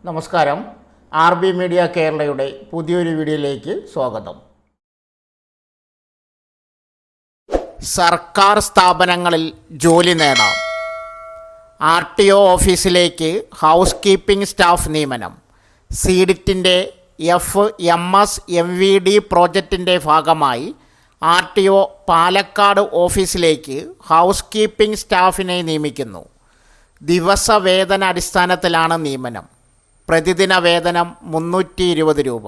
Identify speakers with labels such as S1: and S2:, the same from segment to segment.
S1: നമസ്കാരം. RB media കേരളയുടെ പുതിയൊരു വീഡിയോയിലേക്ക് സ്വാഗതം. സർക്കാർ സ്ഥാപനങ്ങളിൽ ജോലി നേടാം. RTO ഓഫീസിലേക്ക് ഹൗസ് കീപ്പിംഗ് സ്റ്റാഫ് നിയമനം. സീഡിറ്റിൻ്റെ FMS-MVD പ്രോജക്റ്റിൻ്റെ ഭാഗമായി RTO പാലക്കാട് ഓഫീസിലേക്ക് ഹൗസ് കീപ്പിംഗ് സ്റ്റാഫിനെ നിയമിക്കുന്നു. ദിവസവേതന അടിസ്ഥാനത്തിലാണ് നിയമനം. പ്രതിദിന വേതനം 320 രൂപ.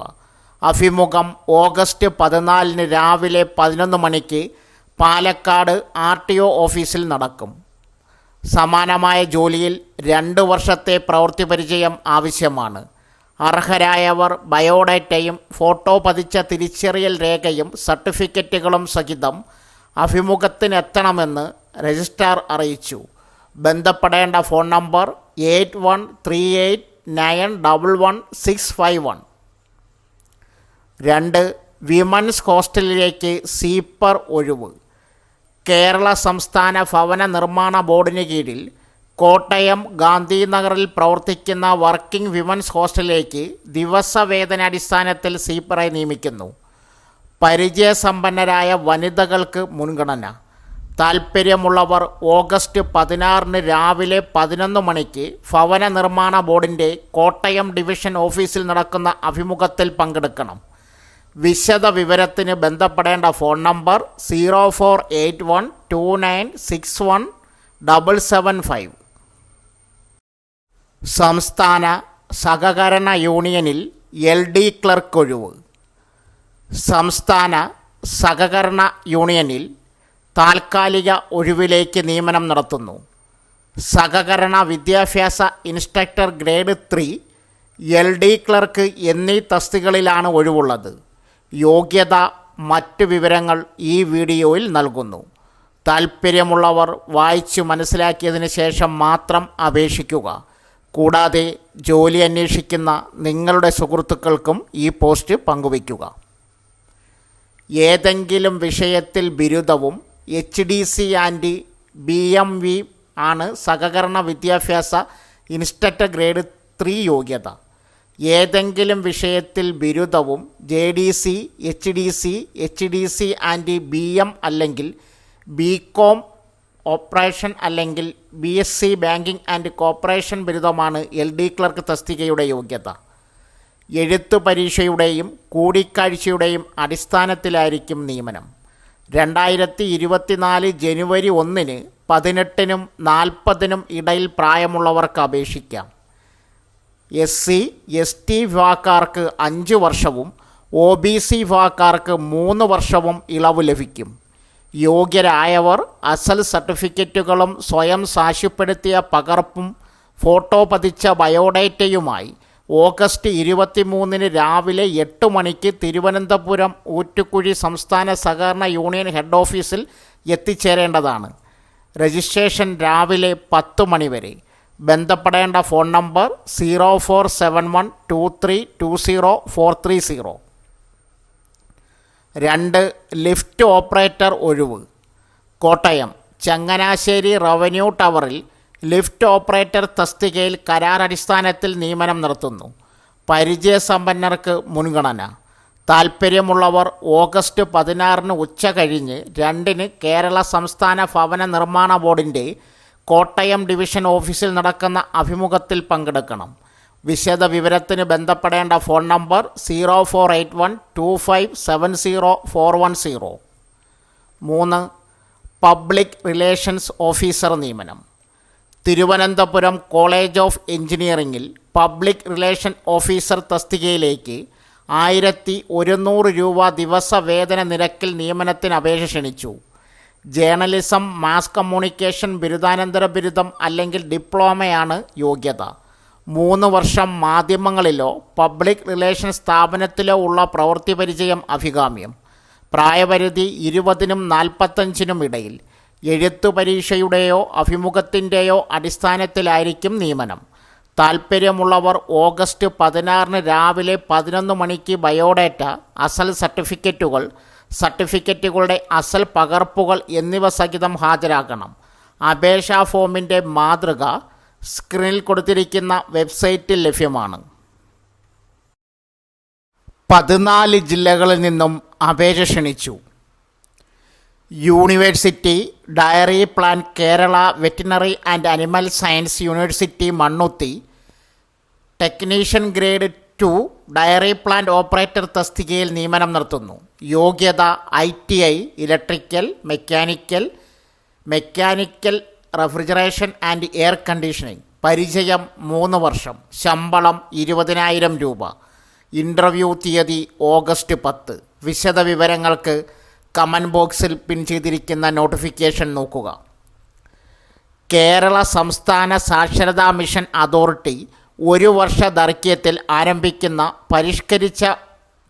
S1: അഭിമുഖം ഓഗസ്റ്റ് 14 രാവിലെ 11 മണിക്ക് പാലക്കാട് RTO ഓഫീസിൽ നടക്കും. സമാനമായ ജോലിയിൽ 2 വർഷത്തെ പ്രവൃത്തി പരിചയം ആവശ്യമാണ്. അർഹരായവർ ബയോഡേറ്റയും ഫോട്ടോ പതിച്ച തിരിച്ചറിയൽ രേഖയും സർട്ടിഫിക്കറ്റുകളും സഹിതം അഭിമുഖത്തിനെത്തണമെന്ന് രജിസ്ട്രാർ അറിയിച്ചു. ബന്ധപ്പെടേണ്ട ഫോൺ നമ്പർ 8138911651. 2. വിമൻസ് ഹോസ്റ്റലിലേക്ക് സീപ്പർ ഒഴിവ്. കേരള സംസ്ഥാന ഭവന നിർമ്മാണ ബോർഡിന് കീഴിൽ കോട്ടയം ഗാന്ധിനഗറിൽ പ്രവർത്തിക്കുന്ന വർക്കിംഗ് വിമൻസ് ഹോസ്റ്റലിലേക്ക് ദിവസവേതനാടിസ്ഥാനത്തിൽ സീപ്പറെ നിയമിക്കുന്നു. പരിചയസമ്പന്നരായ വനിതകൾക്ക് മുൻഗണന. താൽപ്പര്യമുള്ളവർ ഓഗസ്റ്റ് 16 രാവിലെ 11 മണിക്ക് ഭവന നിർമ്മാണ ബോർഡിൻ്റെ കോട്ടയം ഡിവിഷൻ ഓഫീസിൽ നടക്കുന്ന അഭിമുഖത്തിൽ പങ്കെടുക്കണം. വിശദ വിവരത്തിന് ബന്ധപ്പെടേണ്ട ഫോൺ നമ്പർ 0481296175. സംസ്ഥാന സഹകരണ യൂണിയനിൽ LD ക്ലർക്ക് ഒഴിവ്. സംസ്ഥാന സഹകരണ യൂണിയനിൽ താൽക്കാലിക ഒഴിവിലേക്ക് നിയമനം നടത്തുന്നു. സഹകരണ വിദ്യാഭ്യാസ ഇൻസ്ട്രക്ടർ ഗ്രേഡ് 3, LD ക്ലർക്ക് എന്നീ തസ്തികകളിലാണ് ഒഴിവുള്ളത്. യോഗ്യത, മറ്റ് വിവരങ്ങൾ ഈ വീഡിയോയിൽ നൽകുന്നു. താൽപ്പര്യമുള്ളവർ വായിച്ചു മനസ്സിലാക്കിയതിന് ശേഷം മാത്രം അപേക്ഷിക്കുക. കൂടാതെ ജോലി അന്വേഷിക്കുന്ന നിങ്ങളുടെ സുഹൃത്തുക്കൾക്കും ഈ പോസ്റ്റ് പങ്കുവയ്ക്കുക. ഏതെങ്കിലും വിഷയത്തിൽ ബിരുദവും HDC ആൻഡ് BMV ആണ് സഹകരണ വിദ്യാഭ്യാസ ഇൻസ്ട്രക്ടർ ഗ്രേഡ് 3 യോഗ്യത. ഏതെങ്കിലും വിഷയത്തിൽ ബിരുദവും JDC, HDC ആൻഡ് BM അല്ലെങ്കിൽ BCom ഓപ്പറേഷൻ അല്ലെങ്കിൽ BSc ബാങ്കിംഗ് ആൻഡ് കോർപ്പറേഷൻ ബിരുദമാണ് LD ക്ലർക്ക് തസ്തികയുടെ യോഗ്യത. എഴുത്തു പരീക്ഷയുടെയും കൂടിക്കാഴ്ചയുടെയും അടിസ്ഥാനത്തിലായിരിക്കും നിയമനം. 2024 ജനുവരി 1 18-നും 40-നും ഇടയിൽ പ്രായമുള്ളവർക്ക് അപേക്ഷിക്കാം. SC, ST വിഭാഗക്കാർക്ക് 5 വർഷവും OBC വിഭാഗക്കാർക്ക് 3 വർഷവും ഇളവ് ലഭിക്കും. യോഗ്യരായവർ അസൽ സർട്ടിഫിക്കറ്റുകളും സ്വയം സാക്ഷ്യപ്പെടുത്തിയ പകർപ്പും ഫോട്ടോ പതിച്ച ബയോഡേറ്റയുമായി ഓഗസ്റ്റ് 23 രാവിലെ 8 മണിക്ക് തിരുവനന്തപുരം ഊറ്റുകുഴി സംസ്ഥാന സഹകരണ യൂണിയൻ ഹെഡ് ഓഫീസിൽ എത്തിച്ചേരേണ്ടതാണ്. രജിസ്ട്രേഷൻ രാവിലെ 10 മണി വരെ. ബന്ധപ്പെടേണ്ട ഫോൺ നമ്പർ 04712320 430. 2. ലിഫ്റ്റ് ഓപ്പറേറ്റർ ഒഴിവ്. കോട്ടയം ചങ്ങനാശ്ശേരി റവന്യൂ ടവറിൽ ലിഫ്റ്റ് ഓപ്പറേറ്റർ തസ്തികയിൽ കരാർ അടിസ്ഥാനത്തിൽ നിയമനം നടത്തുന്നു. പരിചയസമ്പന്നർക്ക് മുൻഗണന. താൽപ്പര്യമുള്ളവർ ഓഗസ്റ്റ് 16 ഉച്ച കഴിഞ്ഞ് 2 കേരള സംസ്ഥാന ഭവന നിർമ്മാണ ബോർഡിൻ്റെ കോട്ടയം ഡിവിഷൻ ഓഫീസിൽ നടക്കുന്ന അഭിമുഖത്തിൽ പങ്കെടുക്കണം. വിശദ വിവരത്തിന് ബന്ധപ്പെടേണ്ട phone number 04812570 410. 3. Public relations officer നിയമനം. തിരുവനന്തപുരം കോളേജ് ഓഫ് എഞ്ചിനീയറിംഗിൽ പബ്ലിക് റിലേഷൻ ഓഫീസർ തസ്തികയിലേക്ക് 1100 രൂപ ദിവസവേതന നിരക്കിൽ നിയമനത്തിന് അപേക്ഷ ക്ഷണിച്ചു. ജേർണലിസം, മാസ് കമ്മ്യൂണിക്കേഷൻ ബിരുദാനന്തര ബിരുദം അല്ലെങ്കിൽ ഡിപ്ലോമയാണ് യോഗ്യത. 3 വർഷം മാധ്യമങ്ങളിലോ പബ്ലിക് റിലേഷൻ സ്ഥാപനത്തിലോ ഉള്ള പ്രവൃത്തി പരിചയം അഭികാമ്യം. പ്രായപരിധി 20-നും 45-നും ഇടയിൽ. എഴുത്തു പരീക്ഷയുടെയോ അഭിമുഖത്തിൻ്റെയോ അടിസ്ഥാനത്തിലായിരിക്കും നിയമനം. താൽപ്പര്യമുള്ളവർ ഓഗസ്റ്റ് 16 രാവിലെ 11 മണിക്ക് ബയോഡേറ്റ, അസൽ സർട്ടിഫിക്കറ്റുകൾ, സർട്ടിഫിക്കറ്റുകളുടെ അസൽ പകർപ്പുകൾ എന്നിവ സഹിതം ഹാജരാക്കണം. അപേക്ഷാ ഫോമിൻ്റെ മാതൃക സ്ക്രീനിൽ കൊടുത്തിരിക്കുന്ന വെബ്സൈറ്റിൽ ലഭ്യമാണ്. 14 ജില്ലകളിൽ നിന്നും അപേക്ഷ ക്ഷണിച്ചു. University dairy plan Kerala, veterinary and animal science university Mannuthy, technician grade 2 dairy plant operator തസ്തികയിൽ നിയമനം നടത്തുന്നു. യോഗ്യത ITI electrical, mechanical refrigeration and air conditioning. പരിചയം 3 വർഷം. ശമ്പളം 20,000 രൂപ. ഇൻ്റർവ്യൂ തീയതി ഓഗസ്റ്റ് 10. വിശദ വിവരങ്ങൾക്ക് കമൻറ്റ് ബോക്സിൽ പിൻ ചെയ്തിരിക്കുന്ന നോട്ടിഫിക്കേഷൻ നോക്കുക. കേരള സംസ്ഥാന സാക്ഷരതാ മിഷൻ അതോറിറ്റി 1 വർഷ ദൈർഘ്യത്തിൽ ആരംഭിക്കുന്ന പരിഷ്കരിച്ച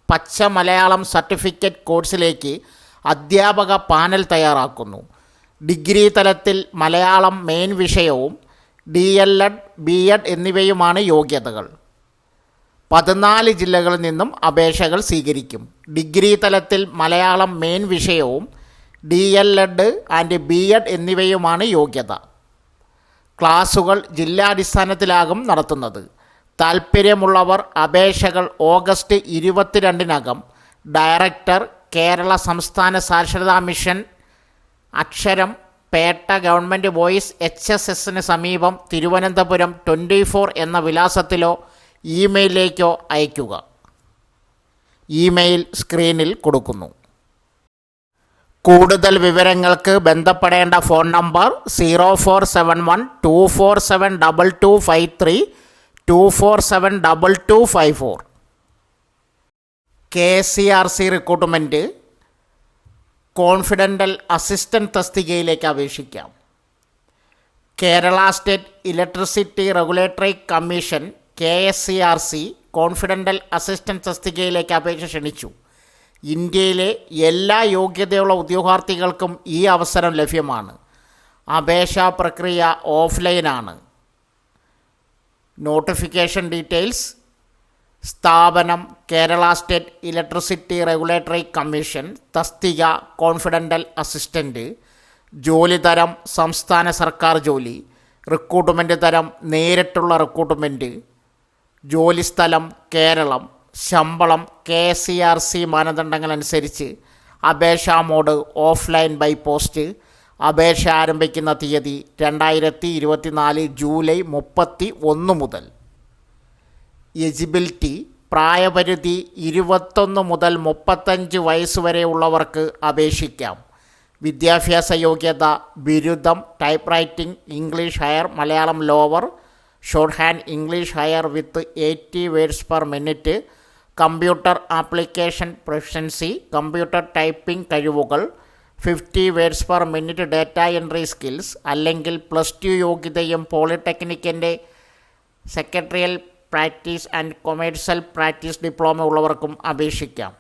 S1: പച്ച മലയാളം സർട്ടിഫിക്കറ്റ് കോഴ്സിലേക്ക് അധ്യാപക പാനൽ തയ്യാറാക്കുന്നു. ഡിഗ്രി തലത്തിൽ മലയാളം മെയിൻ വിഷയവും DLED, BEd എന്നിവയുമാണ് യോഗ്യതകൾ. 14 ജില്ലകളിൽ നിന്നും അപേക്ഷകൾ സ്വീകരിക്കും. ഡിഗ്രി തലത്തിൽ മലയാളം മെയിൻ വിഷയവും DLED ആൻഡ് BEd എന്നിവയുമാണ് യോഗ്യത. ക്ലാസുകൾ ജില്ലാടിസ്ഥാനത്തിലാകും നടത്തുന്നത്. താൽപ്പര്യമുള്ളവർ അപേക്ഷകൾ ഓഗസ്റ്റ് 22-നകം ഡയറക്ടർ, കേരള സംസ്ഥാന സാക്ഷരതാ മിഷൻ, അക്ഷരം, പേട്ട ഗവൺമെൻറ് ബോയ്സ് HSSന് സമീപം, തിരുവനന്തപുരം 24 എന്ന വിലാസത്തിലോ ഇമെയിലിലേക്കോ അയയ്ക്കുക. ഇമെയിൽ സ്ക്രീനിൽ കൊടുക്കുന്നു. കൂടുതൽ വിവരങ്ങൾക്ക് ബന്ധപ്പെടേണ്ട phone number 047124722253, 24722254. KCRC recruitment confidential assistant തസ്തികയിലേക്ക് അപേക്ഷിക്കാം. Kerala state electricity regulatory commission KSCRC confidential assistant തസ്തികയിലേക്ക് അപേക്ഷ ക്ഷണിച്ചു. ഇന്ത്യയിലെ എല്ലാ യോഗ്യതയുള്ള ഉദ്യോഗാർത്ഥികൾക്കും ഈ അവസരം ലഭ്യമാണ്. അപേക്ഷാ പ്രക്രിയ ഓഫ്ലൈനാണ്. നോട്ടിഫിക്കേഷൻ ഡീറ്റെയിൽസ്: സ്ഥാപനം Kerala state electricity regulatory commission, തസ്തിക കോൺഫിഡൻ്റൽ അസിസ്റ്റൻ്റ്, ജോലി തരം സംസ്ഥാന സർക്കാർ ജോലി, റിക്രൂട്ട്മെൻറ്റ് തരം നേരിട്ടുള്ള റിക്രൂട്ട്മെൻറ്റ്, ജോലിസ്ഥലം കേരളം, ശമ്പളം KCRC മാനദണ്ഡങ്ങളനുസരിച്ച്, അപേക്ഷാ മോഡ് ഓഫ്ലൈൻ ബൈ പോസ്റ്റ്. അപേക്ഷ ആരംഭിക്കുന്ന തീയതി 2024 ജൂലൈ 31 മുതൽ. എലിജിബിലിറ്റി: പ്രായപരിധി 21 മുതൽ 35 വയസ്സ് വരെയുള്ളവർക്ക് അപേക്ഷിക്കാം. വിദ്യാഭ്യാസ യോഗ്യത ബിരുദം, type writing English higher, Malayalam lower, shorthand English higher with 80 words per minute, computer application proficiency, computer typing കഴിവുകൾ, 50 words per minute data entry skills, അല്ലെങ്കിൽ +2 യോഗ്യതയും പോളിടെക്നിക്കിൻ്റെ secretarial practice and commercial practice diploma ഉള്ളവർക്കും അപേക്ഷിക്കാം.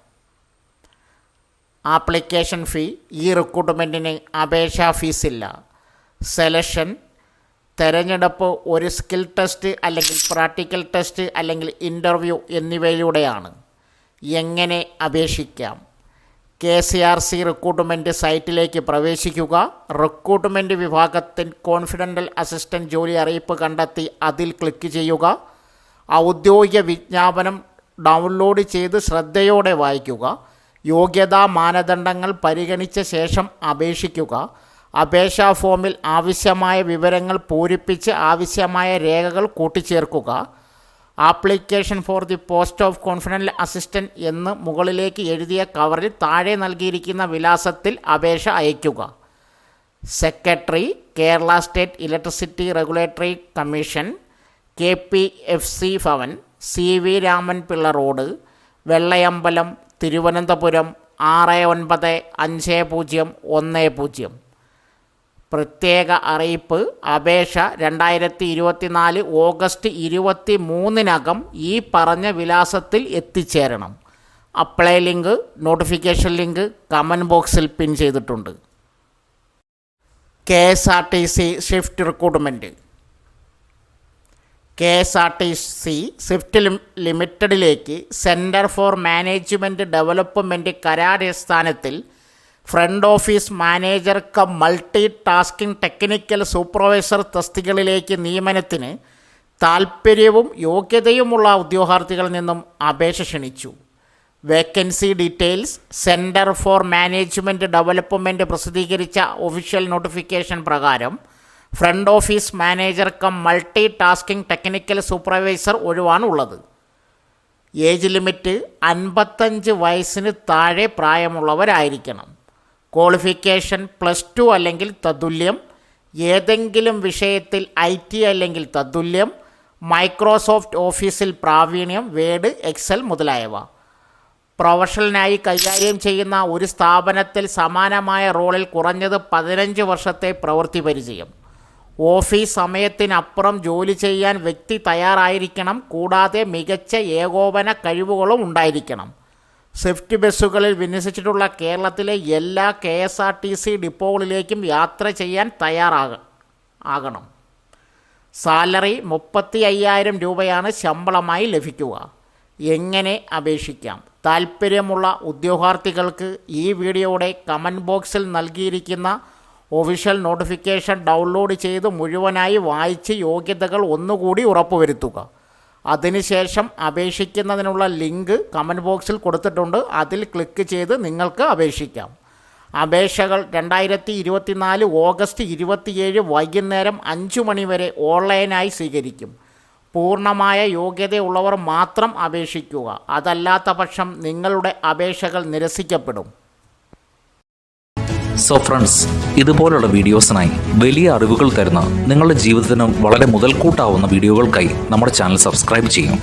S1: ആപ്ലിക്കേഷൻ ഫീ: ഈ റിക്രൂട്ട്മെൻറ്റിന് അപേക്ഷാ ഫീസില്ല. Selection: തെരഞ്ഞെടുപ്പ് ഒരു സ്കിൽ ടെസ്റ്റ് അല്ലെങ്കിൽ പ്രാക്ടിക്കൽ ടെസ്റ്റ് അല്ലെങ്കിൽ ഇൻ്റർവ്യൂ എന്നിവയിലൂടെയാണ്. എങ്ങനെ അപേക്ഷിക്കാം? KCRC റിക്രൂട്ട്മെൻറ്റ് സൈറ്റിലേക്ക് പ്രവേശിക്കുക. റിക്രൂട്ട്മെൻറ്റ് വിഭാഗത്തിൽ കോൺഫിഡൻ്റൽ അസിസ്റ്റൻ്റ് ജോലി അറിയിപ്പ് കണ്ടെത്തി അതിൽ ക്ലിക്ക് ചെയ്യുക. ഔദ്യോഗിക വിജ്ഞാപനം ഡൗൺലോഡ് ചെയ്ത് ശ്രദ്ധയോടെ വായിക്കുക. യോഗ്യതാ മാനദണ്ഡങ്ങൾ പരിഗണിച്ച ശേഷം അപേക്ഷിക്കുക. അപേക്ഷാ ഫോമിൽ ആവശ്യമായ വിവരങ്ങൾ പൂരിപ്പിച്ച് ആവശ്യമായ രേഖകൾ കൂട്ടിച്ചേർക്കുക. Application for the post of confidential assistant എന്ന് മുകളിലേക്ക് എഴുതിയ കവറിൽ താഴെ നൽകിയിരിക്കുന്ന വിലാസത്തിൽ അപേക്ഷ അയയ്ക്കുക. Secretary, Kerala state electricity regulatory commission, KPFC Bhavan, CV Raman Pillai road, Vellayambalam, Thiruvananthapuram 695010. പ്രത്യേക അറിയിപ്പ്: അപേക്ഷ 2024 ഓഗസ്റ്റ് 23-നകം ഈ പറഞ്ഞ വിലാസത്തിൽ എത്തിച്ചേരണം. Apply link, notification link comment ബോക്സിൽ പിൻ ചെയ്തിട്ടുണ്ട്. KSRTC shift recruitment. KSRTC swift ലിമിറ്റഡിലേക്ക് സെൻറ്റർ ഫോർ മാനേജ്മെൻറ്റ് ഡെവലപ്മെൻറ്റ് കരാറടിസ്ഥാനത്തിൽ front office manager cum multi tasking technical supervisor തസ്തികകളിലേക്ക് നിയമനത്തിന് താൽപ്പര്യവും യോഗ്യതയുമുള്ള ഉദ്യോഗാർത്ഥികളിൽ നിന്നും അപേക്ഷ ക്ഷണിച്ചു. Vacancy details centre for management development പ്രസിദ്ധീകരിച്ച ഒഫീഷ്യൽ നോട്ടിഫിക്കേഷൻ പ്രകാരം front office manager cum multi tasking technical supervisor ഒഴിവാണുള്ളത്. ഏജ് ലിമിറ്റ് 55 വയസ്സിന് താഴെ പ്രായമുള്ളവരായിരിക്കണം. ക്വാളിഫിക്കേഷൻ +2 അല്ലെങ്കിൽ തത്തുല്യം, ഏതെങ്കിലും വിഷയത്തിൽ IT അല്ലെങ്കിൽ തത്തുല്യം, മൈക്രോസോഫ്റ്റ് ഓഫീസിൽ പ്രാവീണ്യം, വേഡ്, എക്സൽ മുതലായവ. പ്രൊഫഷണലായി കൈകാര്യം ചെയ്യുന്ന ഒരു സ്ഥാപനത്തിൽ സമാനമായ റോളിൽ കുറഞ്ഞത് 15 വർഷത്തെ പ്രവൃത്തി പരിചയം. ഓഫീസ് സമയത്തിനപ്പുറം ജോലി ചെയ്യാൻ വ്യക്തി തയ്യാറായിരിക്കണം. കൂടാതെ മികച്ച ഏകോപന കഴിവുകളും ഉണ്ടായിരിക്കണം. സ്വിഫ്റ്റ് ബസ്സുകളിൽ വിന്യസിച്ചിട്ടുള്ള കേരളത്തിലെ എല്ലാ KSRTC ഡിപ്പോകളിലേക്കും യാത്ര ചെയ്യാൻ തയ്യാറാകണം. സാലറി 35,000 രൂപയാണ് ശമ്പളമായി ലഭിക്കുക. എങ്ങനെ അപേക്ഷിക്കാം? താൽപ്പര്യമുള്ള ഉദ്യോഗാർത്ഥികൾക്ക് ഈ വീഡിയോയുടെ കമൻറ്റ് ബോക്സിൽ നൽകിയിരിക്കുന്ന ഒഫീഷ്യൽ നോട്ടിഫിക്കേഷൻ ഡൗൺലോഡ് ചെയ്ത് മുഴുവനായി വായിച്ച് യോഗ്യതകൾ ഒന്നുകൂടി ഉറപ്പുവരുത്തുക. അതിനുശേഷം അപേക്ഷിക്കുന്നതിനുള്ള ലിങ്ക് കമൻറ്റ് ബോക്സിൽ കൊടുത്തിട്ടുണ്ട്. അതിൽ ക്ലിക്ക് ചെയ്ത് നിങ്ങൾക്ക് അപേക്ഷിക്കാം. അപേക്ഷകൾ 2024 ഓഗസ്റ്റ് 27 വൈകുന്നേരം 5 മണി വരെ ഓൺലൈനായി സ്വീകരിക്കും. പൂർണ്ണമായ യോഗ്യതയുള്ളവർ മാത്രം അപേക്ഷിക്കുക. അതല്ലാത്ത പക്ഷം നിങ്ങളുടെ അപേക്ഷകൾ നിരസിക്കപ്പെടും.
S2: സോ ഫ്രണ്ട്സ്, ഇതുപോലുള്ള വീഡിയോസിനായി വലിയ അറിവുകൾ തരുന്ന നിങ്ങളുടെ ജീവിതത്തിന് വളരെ മുതൽക്കൂട്ടാവുന്ന വീഡിയോകൾക്കായി നമ്മുടെ ചാനൽ സബ്സ്ക്രൈബ് ചെയ്യും.